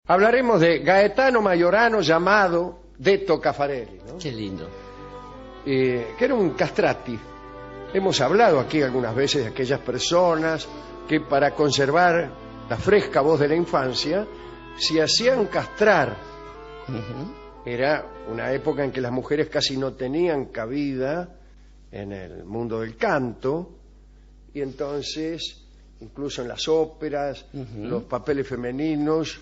Hablaremos de Gaetano Majorano, llamado Detto Caffarelli, ¿no? Qué lindo. Que era un castrati. Hemos hablado aquí algunas veces de aquellas personas que para conservar la fresca voz de la infancia se hacían castrar. Era una época en que las mujeres casi no tenían cabida en el mundo del canto, y entonces incluso en las óperas los papeles femeninos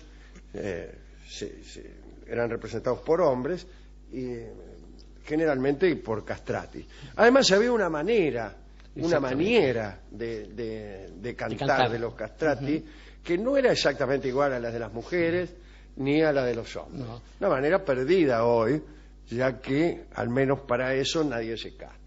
eran representados por hombres y generalmente por castrati. Además había una maniera de cantar de los castrati que no era exactamente igual a la de las mujeres ni a la de los hombres. No. Una manera perdida hoy, ya que al menos para eso nadie se castra.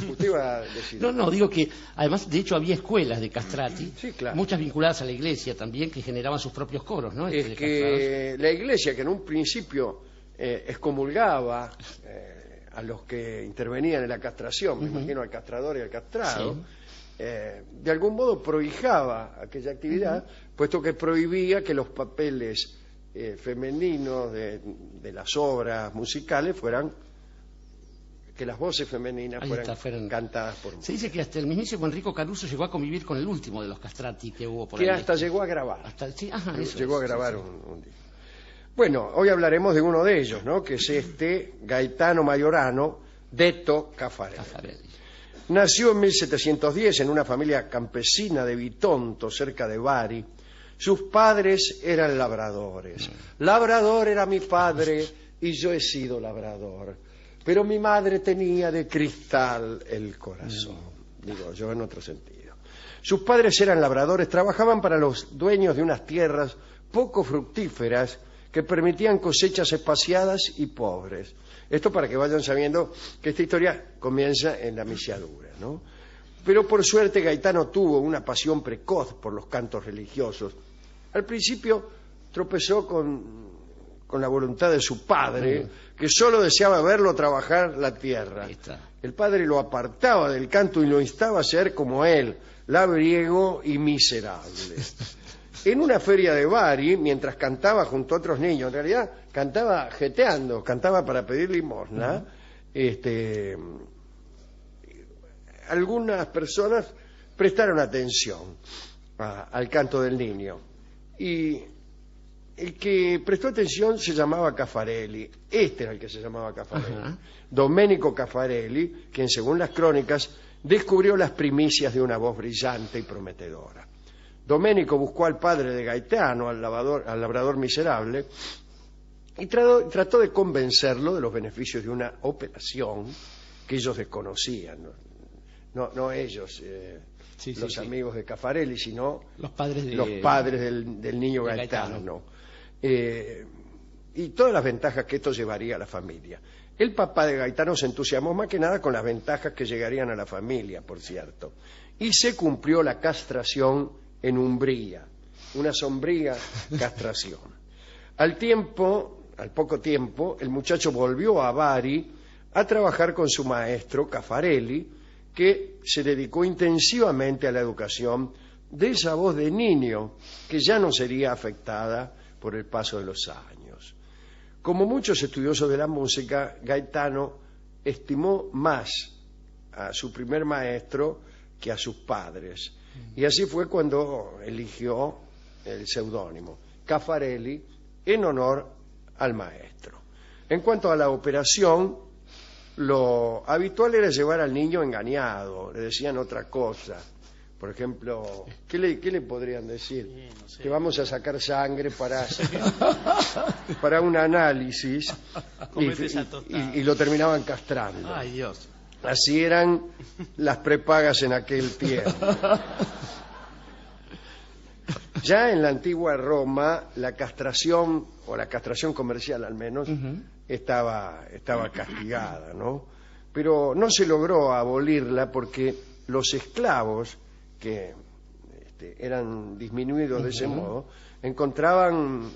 Usted iba a decir... No, digo que además, de hecho, había escuelas de castrati, sí, claro, muchas vinculadas a la iglesia también, que generaban sus propios coros, ¿no? Es que la iglesia, que en un principio excomulgaba a los que intervenían en la castración, me imagino al castrador y al castrado, de algún modo prohijaba aquella actividad, puesto que prohibía que los papeles femeninos de las obras musicales que las voces femeninas fueran cantadas por mujeres. Se dice que hasta el mismísimo Enrico Caruso llegó a convivir con el último de los castrati que hubo por ahí. Que hasta llegó a grabar. Llegó a grabar un disco. Bueno, hoy hablaremos de uno de ellos, ¿no? Que es Gaetano Majorano, Detto Caffarelli. Nació en 1710 en una familia campesina de Bitonto, cerca de Bari. Sus padres eran labradores. Labrador era mi padre y yo he sido labrador. Pero mi madre tenía de cristal el corazón. Digo yo en otro sentido. Sus padres eran labradores, trabajaban para los dueños de unas tierras poco fructíferas que permitían cosechas espaciadas y pobres. Esto para que vayan sabiendo que esta historia comienza en la misiadura, ¿no? Pero por suerte Gaetano tuvo una pasión precoz por los cantos religiosos. Al principio tropezó con la voluntad de su padre, que solo deseaba verlo trabajar la tierra. El padre lo apartaba del canto y lo instaba a ser como él, labriego y miserable. En una feria de Bari, mientras cantaba junto a otros niños, en realidad cantaba jeteando, cantaba para pedir limosna, algunas personas prestaron atención al canto del niño. Y el que prestó atención se llamaba Caffarelli. Este era el que se llamaba Caffarelli. Domenico Caffarelli, quien según las crónicas descubrió las primicias de una voz brillante y prometedora. Domenico buscó al padre de Gaetano, al labrador miserable, y trató de convencerlo de los beneficios de una operación que ellos desconocían. No ellos, los amigos de Caffarelli, sino los padres del niño Gaetano. Y todas las ventajas que esto llevaría a la familia. El papá de Gaetano se entusiasmó más que nada con las ventajas que llegarían a la familia, por cierto. Y se cumplió la castración en Umbría, una sombría castración. Al poco tiempo, el muchacho volvió a Bari a trabajar con su maestro, Caffarelli, que se dedicó intensivamente a la educación de esa voz de niño que ya no sería afectada por el paso de los años. Como muchos estudiosos de la música, Gaetano estimó más a su primer maestro que a sus padres. Y así fue cuando eligió el seudónimo Caffarelli en honor al maestro. En cuanto a la operación, lo habitual era llevar al niño engañado, le decían otra cosa. Por ejemplo, ¿qué le podrían decir? No sé. Que vamos a sacar sangre para un análisis y lo terminaban castrando. Ay, Dios. Así eran las prepagas en aquel tiempo. Ya en la antigua Roma, la castración, o la castración comercial al menos, estaba castigada, ¿no? Pero no se logró abolirla porque los esclavos, que eran disminuidos de ese modo, encontraban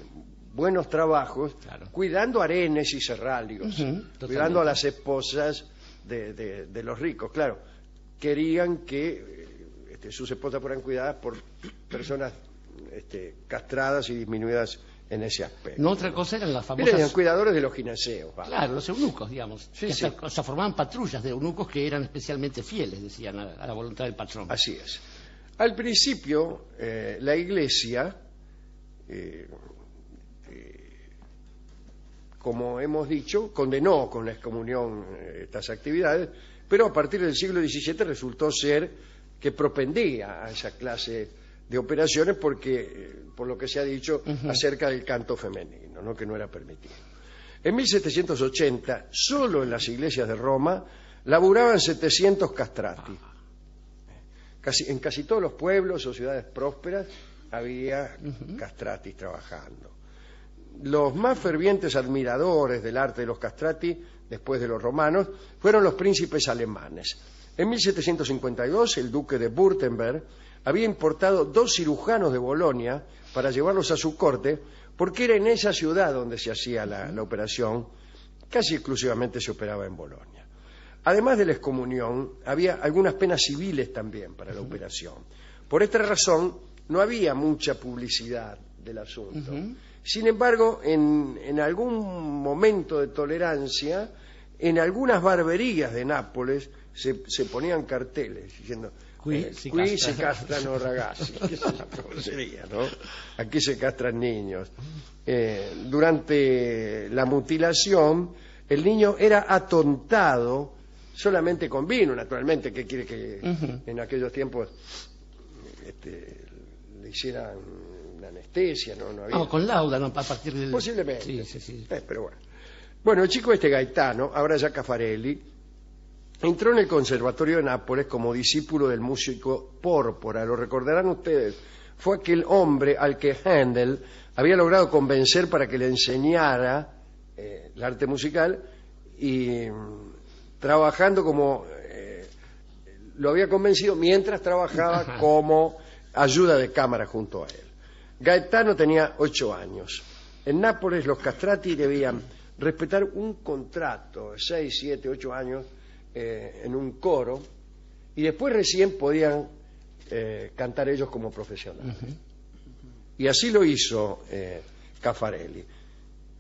buenos trabajos cuidando harenes y serralios, cuidando a las esposas de los ricos. Claro, querían que sus esposas fueran cuidadas por personas castradas y disminuidas en ese aspecto. No, otra cosa eran las famosas... Eran cuidadores de los gineseos. Claro, los eunucos, digamos. Sí, que sí. o sea, formaban patrullas de eunucos que eran especialmente fieles, decían, a la voluntad del patrón. Así es. Al principio, la Iglesia, como hemos dicho, condenó con la excomunión estas actividades, pero a partir del siglo XVII resultó ser que propendía a esa clase de operaciones porque, por lo que se ha dicho, acerca del canto femenino, ¿no? Que no era permitido. En 1780, solo en las iglesias de Roma, laburaban 700 castrati. En casi todos los pueblos o ciudades prósperas había castratis trabajando. Los más fervientes admiradores del arte de los castrati, después de los romanos, fueron los príncipes alemanes. En 1752, el duque de Württemberg había importado 2 cirujanos de Bolonia para llevarlos a su corte, porque era en esa ciudad donde se hacía la operación, casi exclusivamente se operaba en Bolonia. Además de la excomunión, había algunas penas civiles también para la operación. Por esta razón, no había mucha publicidad del asunto. Sin embargo, en algún momento de tolerancia, en algunas barberías de Nápoles se ponían carteles diciendo qui si castrano ragazzi, ¿cómo sería, no? Aquí se castran niños. Durante la mutilación, el niño era atontado solamente con vino, naturalmente, que quiere que en aquellos tiempos le hicieran una anestesia, no había. No, con lauda, no, a partir del... Posiblemente. Sí. Pero bueno. Bueno, el chico Gaetano, ahora ya Caffarelli, entró en el Conservatorio de Nápoles como discípulo del músico Pórpora. Lo recordarán ustedes. Fue aquel hombre al que Händel había logrado convencer para que le enseñara el arte musical y trabajando como... lo había convencido mientras trabajaba como ayuda de cámara junto a él. Gaetano tenía 8 años. En Nápoles los castrati debían respetar un contrato de 6, 7, 8 años en un coro y después recién podían cantar ellos como profesionales. Y así lo hizo Caffarelli.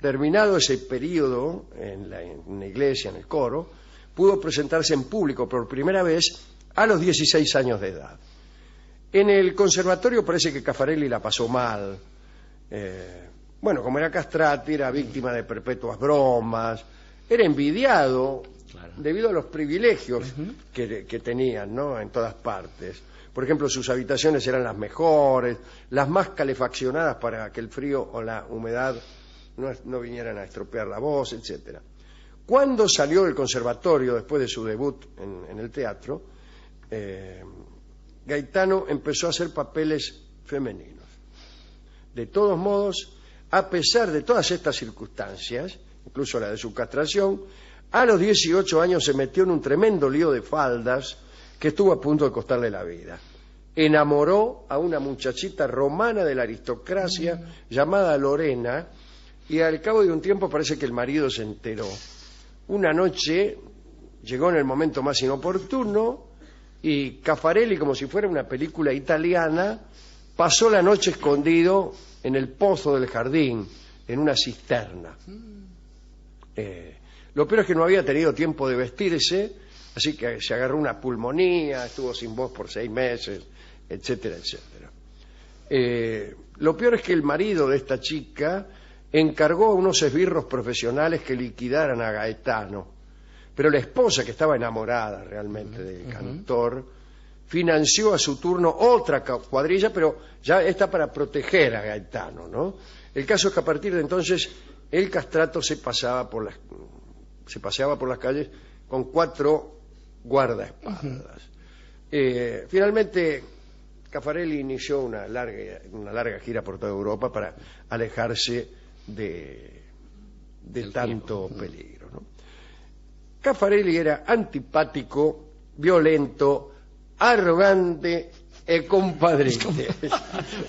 Terminado ese periodo en la iglesia, en el coro, pudo presentarse en público por primera vez a los 16 años de edad. En el conservatorio parece que Caffarelli la pasó mal. Bueno, como era castrati, era víctima de perpetuas bromas, era envidiado debido a los privilegios que tenían, ¿no? En todas partes. Por ejemplo, sus habitaciones eran las mejores, las más calefaccionadas para que el frío o la humedad no vinieran a estropear la voz, etcétera. Cuando salió del conservatorio, después de su debut en el teatro, Gaetano empezó a hacer papeles femeninos. De todos modos, a pesar de todas estas circunstancias, incluso la de su castración, a los 18 años se metió en un tremendo lío de faldas que estuvo a punto de costarle la vida. Enamoró a una muchachita romana de la aristocracia llamada Lorena y al cabo de un tiempo parece que el marido se enteró. Una noche llegó en el momento más inoportuno y Caffarelli, como si fuera una película italiana, pasó la noche escondido en el pozo del jardín, en una cisterna. Lo peor es que no había tenido tiempo de vestirse, así que se agarró una pulmonía, estuvo sin voz por 6 meses, etcétera, etcétera. Lo peor es que el marido de esta chica encargó a unos esbirros profesionales que liquidaran a Gaetano, pero la esposa, que estaba enamorada realmente del cantor, financió a su turno otra cuadrilla, pero ya está para proteger a Gaetano, ¿no? El caso es que a partir de entonces el castrato se paseaba por las calles con 4 guardaespaldas. Finalmente Caffarelli inició una larga gira por toda Europa para alejarse de tanto peligro, ¿no? Caffarelli era antipático, violento, arrogante e compadrete.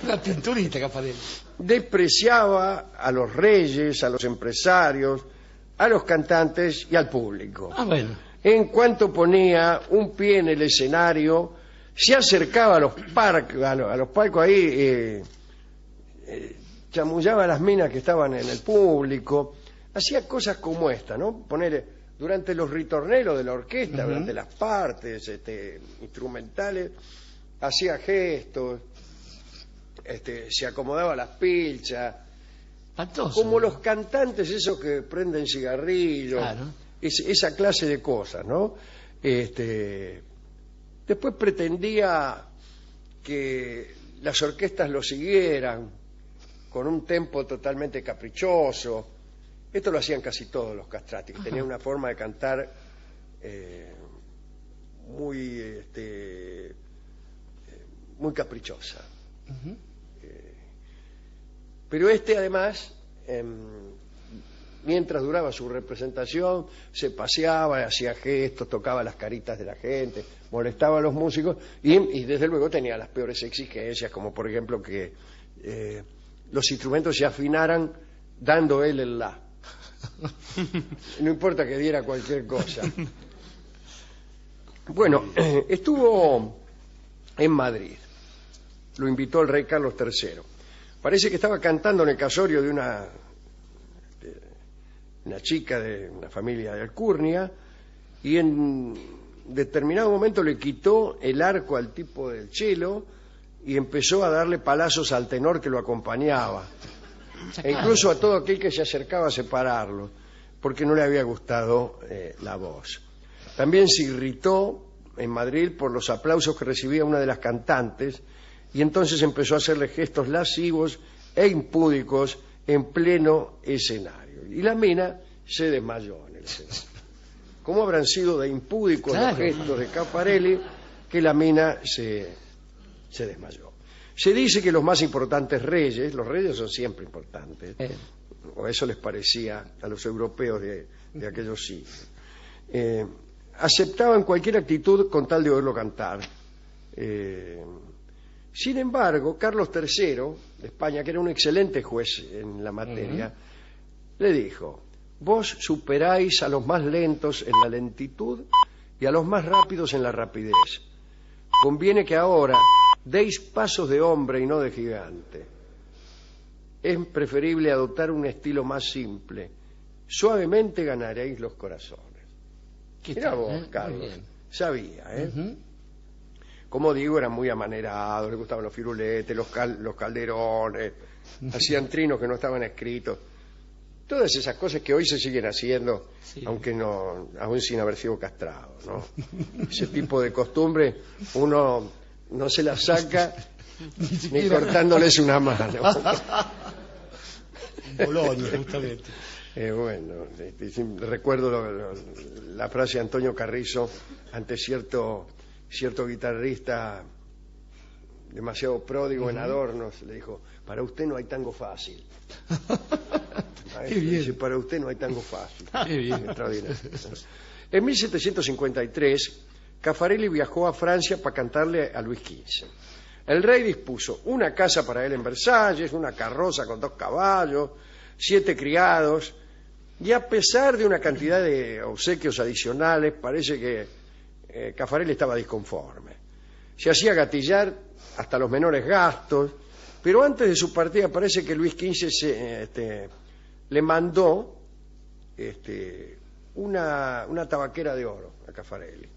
Una pinturita, Caffarelli. Despreciaba a los reyes, a los empresarios, a los cantantes y al público. Bueno. En cuanto ponía un pie en el escenario, se acercaba a los palcos ahí chamullaba a las minas que estaban en el público, hacía cosas como esta, ¿no? Poner durante los ritornelos de la orquesta, durante las partes instrumentales, hacía gestos, se acomodaba las pilchas, Espantoso, como ¿no? los cantantes esos que prenden cigarrillos, Claro. esa clase de cosas, ¿no? Después pretendía que las orquestas lo siguieran con un tempo totalmente caprichoso. Esto lo hacían casi todos los castrati, que tenían una forma de cantar muy muy caprichosa. Pero además, mientras duraba su representación, se paseaba, hacía gestos, tocaba las caritas de la gente, molestaba a los músicos y desde luego tenía las peores exigencias, como por ejemplo que los instrumentos se afinaran dando él el la. No importa que diera cualquier cosa. Bueno, estuvo en Madrid. Lo invitó el rey Carlos III. Parece que estaba cantando en el casorio de una chica de una familia de Alcurnia y en determinado momento le quitó el arco al tipo del cello y empezó a darle palazos al tenor que lo acompañaba. E incluso a todo aquel que se acercaba a separarlo, porque no le había gustado la voz. También se irritó en Madrid por los aplausos que recibía una de las cantantes y entonces empezó a hacerle gestos lascivos e impúdicos en pleno escenario. Y la mina se desmayó en el escenario. ¿Cómo habrán sido de impúdicos los gestos de Caffarelli que la mina se desmayó? Se dice que los más importantes reyes, los reyes son siempre importantes, o eso les parecía a los europeos de aquellos siglos, aceptaban cualquier actitud con tal de oírlo cantar. Sin embargo, Carlos III de España, que era un excelente juez en la materia, le dijo: vos superáis a los más lentos en la lentitud y a los más rápidos en la rapidez. Conviene que ahora deis pasos de hombre y no de gigante. Es preferible adoptar un estilo más simple. Suavemente ganaréis los corazones. Mirá vos, Carlos, sabía, Como digo, era muy amanerado, le gustaban los firuletes, los calderones, hacían trinos que no estaban escritos. Todas esas cosas que hoy se siguen haciendo, aunque no, aún sin haber sido castrado, ¿no? Ese tipo de costumbre uno no se la saca ni cortándoles una mano. Bolonia, justamente. Bueno, recuerdo la frase de Antonio Carrizo ante cierto guitarrista demasiado pródigo en adornos. Le dijo: para usted no hay tango fácil. Qué bien. Dice: para usted no hay tango fácil. Qué bien. Extraordinario. En 1753, Caffarelli viajó a Francia para cantarle a Luis XV. El rey dispuso una casa para él en Versalles, una carroza con 2 caballos, 7 criados, y a pesar de una cantidad de obsequios adicionales, parece que Caffarelli estaba disconforme. Se hacía gatillar hasta los menores gastos, pero antes de su partida parece que Luis XV le mandó una tabaquera de oro a Caffarelli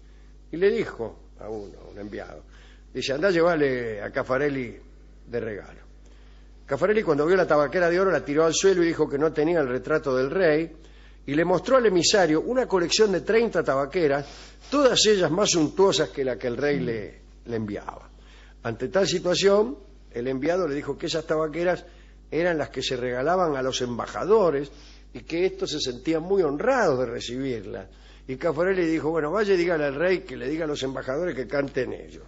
y le dijo a un enviado, dice: andá a llevarle a Caffarelli de regalo. Caffarelli, cuando vio la tabaquera de oro, la tiró al suelo y dijo que no tenía el retrato del rey, y le mostró al emisario una colección de 30 tabaqueras, todas ellas más suntuosas que la que el rey le enviaba. Ante tal situación, el enviado le dijo que esas tabaqueras eran las que se regalaban a los embajadores y que estos se sentían muy honrados de recibirlas. Y Caffarelli dijo: bueno, vaya y dígale al rey que le diga a los embajadores que canten ellos.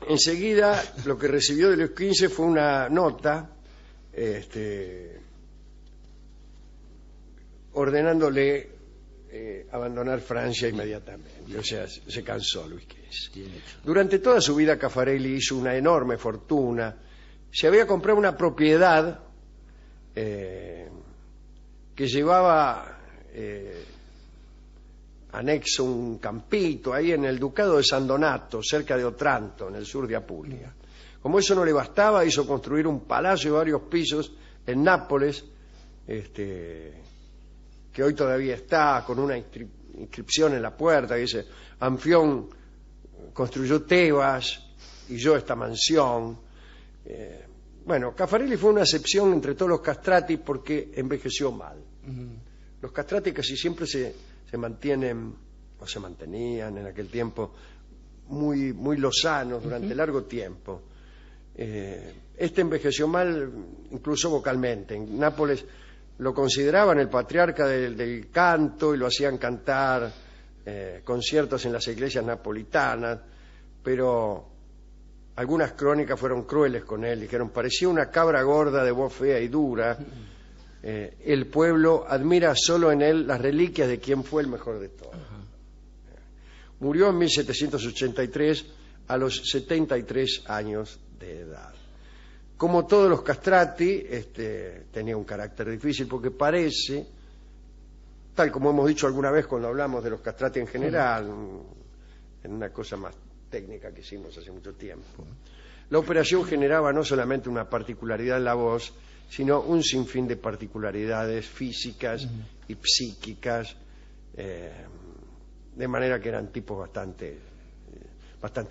Enseguida, lo que recibió de Luis XV fue una nota ordenándole abandonar Francia inmediatamente. O sea, se cansó Luis XV. Durante toda su vida, Caffarelli hizo una enorme fortuna. Se había comprado una propiedad que llevaba anexo un campito ahí en el ducado de San Donato, cerca de Otranto, en el sur de Apulia. Como eso no le bastaba, hizo construir un palacio de varios pisos en Nápoles, que hoy todavía está, con una inscripción en la puerta que dice: Anfión construyó Tebas y yo esta mansión. Bueno, Caffarelli fue una excepción entre todos los castrati porque envejeció mal. Los castrati casi siempre se mantienen, o se mantenían en aquel tiempo, muy, muy lozanos durante largo tiempo. Este envejeció mal incluso vocalmente. En Nápoles lo consideraban el patriarca del canto y lo hacían cantar conciertos en las iglesias napolitanas, pero algunas crónicas fueron crueles con él. Dijeron: parecía una cabra gorda de voz fea y dura. El pueblo admira solo en él las reliquias de quien fue el mejor de todos. Murió en 1783 a los 73 años de edad. Como todos los castrati, tenía un carácter difícil porque parece, tal como hemos dicho alguna vez cuando hablamos de los castrati en general, en una cosa más técnica que hicimos hace mucho tiempo, la operación generaba no solamente una particularidad en la voz, sino un sinfín de particularidades físicas y psíquicas, de manera que eran tipos bastante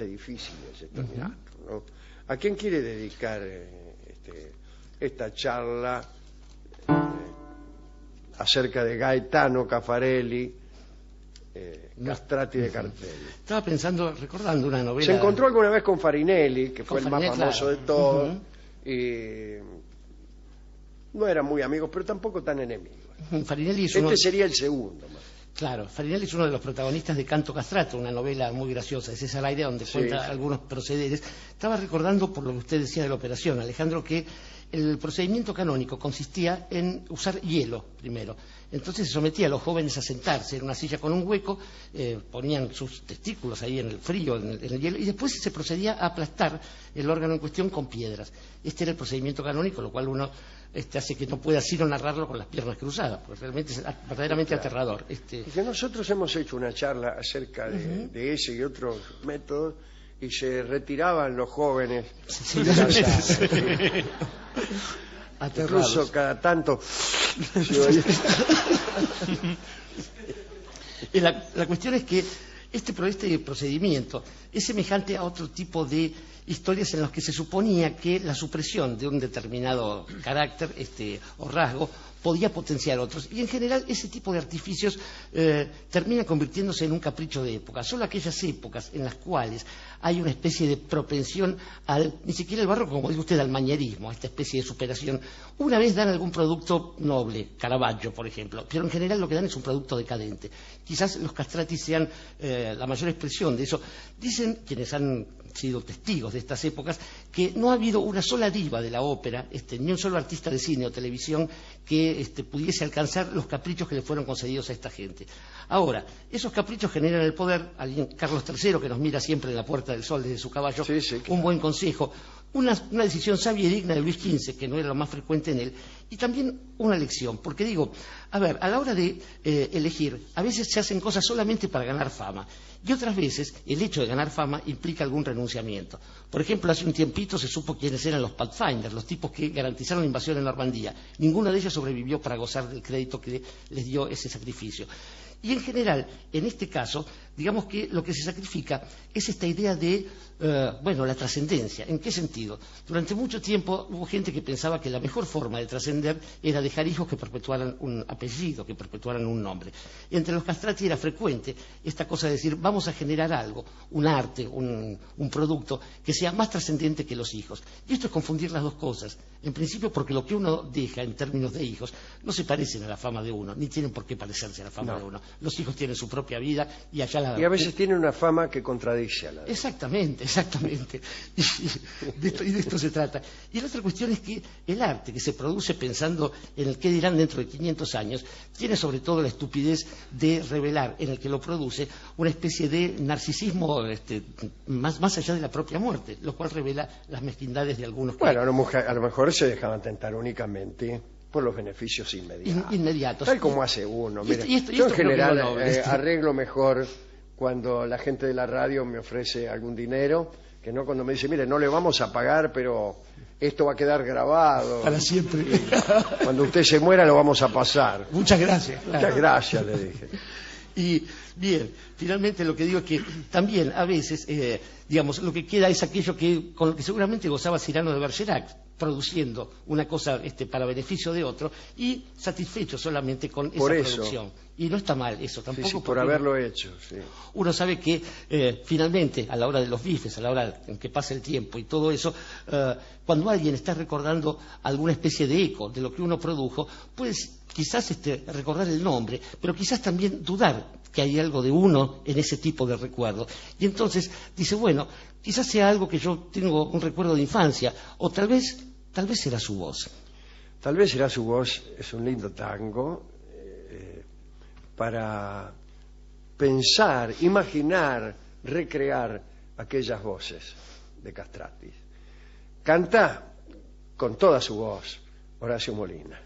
difíciles estos miracos, ¿no? ¿A quién quiere dedicar esta charla acerca de Gaetano Caffarelli, Castrati de Cartelli? Estaba recordando una novela. Se encontró alguna vez con Farinelli, que fue el más famoso de todos, y no eran muy amigos, pero tampoco tan enemigos. Farinelli sería el segundo. Claro, Farinelli es uno de los protagonistas de Canto Castrato, una novela muy graciosa de César Aire, donde cuenta algunos procederes. Estaba recordando, por lo que usted decía de la operación, Alejandro, que el procedimiento canónico consistía en usar hielo primero. Entonces se sometía a los jóvenes a sentarse en una silla con un hueco, ponían sus testículos ahí en el frío, en el hielo, y después se procedía a aplastar el órgano en cuestión con piedras. Este era el procedimiento canónico, lo cual uno hace que no pueda sino narrarlo con las piernas cruzadas, porque realmente es verdaderamente aterrador. Y que nosotros hemos hecho una charla acerca de ese y otros métodos, y se retiraban los jóvenes de la sala. Incluso cada tanto se oía. La cuestión es que este procedimiento es semejante a otro tipo de historias en las que se suponía que la supresión de un determinado carácter o rasgo podía potenciar otros. Y en general ese tipo de artificios termina convirtiéndose en un capricho de época. Solo aquellas épocas en las cuales hay una especie de propensión ni siquiera el barroco, como dice usted, al manierismo, a esta especie de superación. Una vez dan algún producto noble, Caravaggio, por ejemplo, pero en general lo que dan es un producto decadente. Quizás los castrati sean la mayor expresión de eso. Dicen quienes han sido testigos de estas épocas que no ha habido una sola diva de la ópera, ni un solo artista de cine o televisión que pudiese alcanzar los caprichos que le fueron concedidos a esta gente. Ahora, esos caprichos generan el poder. Carlos III, que nos mira siempre en la Puerta del Sol desde su caballo, un buen consejo, una decisión sabia y digna de Luis XV, que no era lo más frecuente en él, y también una lección, porque digo, a la hora de elegir, a veces se hacen cosas solamente para ganar fama, y otras veces el hecho de ganar fama implica algún renunciamiento. Por ejemplo, hace un tiempito se supo quiénes eran los Pathfinders, los tipos que garantizaron la invasión en Normandía. Ninguno de ellos sobrevivió para gozar del crédito que les dio ese sacrificio. Y en general, en este caso, digamos que lo que se sacrifica es esta idea de, la trascendencia. ¿En qué sentido? Durante mucho tiempo hubo gente que pensaba que la mejor forma de trascender era dejar hijos que perpetuaran un apellido, que perpetuaran un nombre. Entre los castrati era frecuente esta cosa de decir, vamos a generar algo, un arte, un producto que sea más trascendente que los hijos. Y esto es confundir las dos cosas. En principio porque lo que uno deja en términos de hijos no se parecen a la fama de uno, ni tienen por qué parecerse a la fama de uno. Los hijos tienen su propia vida y allá la... Y a veces tienen una fama que contradice a la de... Exactamente. Y de esto se trata. Y la otra cuestión es que el arte que se produce pensando en el qué dirán dentro de 500 años, tiene sobre todo la estupidez de revelar en el que lo produce una especie de narcisismo más allá de la propia muerte, lo cual revela las mezquindades de algunos. Bueno, a lo mejor se dejaban tentar únicamente por los beneficios inmediatos. Tal como hace uno. Mira, yo en general arreglo mejor cuando la gente de la radio me ofrece algún dinero Que no cuando me dice, mire, no le vamos a pagar, pero esto va a quedar grabado. Para siempre. Cuando usted se muera lo vamos a pasar. Muchas gracias. Muchas gracias, le dije. Y bien, finalmente lo que digo es que también a veces, digamos, lo que queda es aquello con lo que seguramente gozaba Cyrano de Bergerac, produciendo una cosa para beneficio de otro y satisfecho solamente con esa producción. Y no está mal eso tampoco. Sí, por haberlo hecho. Sí. Uno sabe que finalmente, a la hora de los bifes, a la hora en que pasa el tiempo y todo eso, cuando alguien está recordando alguna especie de eco de lo que uno produjo, pues quizás recordar el nombre, pero quizás también dudar que hay algo de uno en ese tipo de recuerdo. Y entonces dice, bueno, quizás sea algo que yo tengo un recuerdo de infancia, o tal vez será su voz. Tal vez será su voz, es un lindo tango para pensar, imaginar, recrear aquellas voces de Castratis. Canta con toda su voz Horacio Molina.